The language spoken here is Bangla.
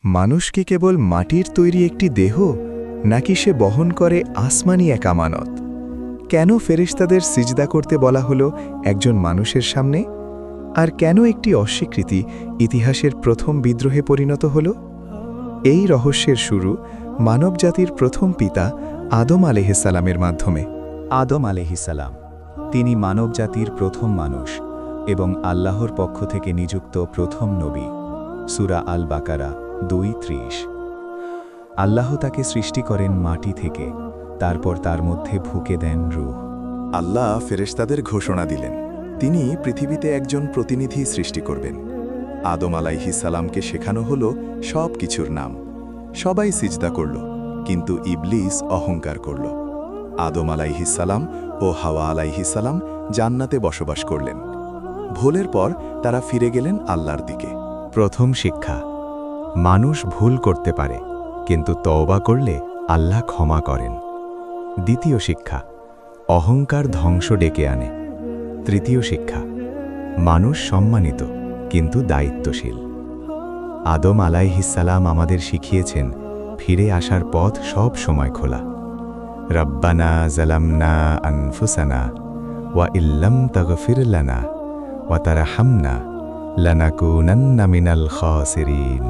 মানুষ কি কেবল মাটির তৈরি একটি দেহ, নাকি সে বহন করে আসমানি এক আমানত? কেন ফেরেশতাদের সিজদা করতে বলা হলো একজন মানুষের সামনে? আর কেন একটি অস্বীকৃতি ইতিহাসের প্রথম বিদ্রোহে পরিণত হল? এই রহস্যের শুরু মানবজাতির প্রথম পিতা আদম আলাইহিসসালামের মাধ্যমে। আদম আলাইহিসসালাম, তিনি মানবজাতির প্রথম মানুষ এবং আল্লাহর পক্ষ থেকে নিযুক্ত প্রথম নবী। সূরা আল বাকারা 2:30। আল্লাহ তাকে সৃষ্টি করেন মাটি থেকে, তারপর তার মধ্যে ফুঁকে দেন রূহ। আল্লাহ ফেরেশতাদের ঘোষণা দিলেন, তিনি পৃথিবীতে একজন প্রতিনিধি সৃষ্টি করবেন। আদম আলাইহিস সালামকে শেখানো হলো সব কিছুর নাম। সবাই সিজদা করল, কিন্তু ইবলিস অহংকার করল। আদম আলাইহিস সালাম ও হাওয়া আলাইহিস সালাম জান্নাতে বসবাস করলেন। ভুলের পর তারা ফিরে গেলেন আল্লাহর দিকে। প্রথম শিক্ষা: মানুষ ভুল করতে পারে, কিন্তু তওবা করলে আল্লাহ ক্ষমা করেন। দ্বিতীয় শিক্ষা: অহংকার ধ্বংস ডেকে আনে। তৃতীয় শিক্ষা: মানুষ সম্মানিত কিন্তু দায়িত্বশীল। আদম আলাইহিসসালাম আমাদের শিখিয়েছেন ফিরে আসার পথ সব সময় খোলা। রব্বানা জালামনা আনফুসানা ওয়া ইল্লাম তাগফির লানা ওয়া তারহামনা লানাকুনান্না মিনাল খাসিরিন।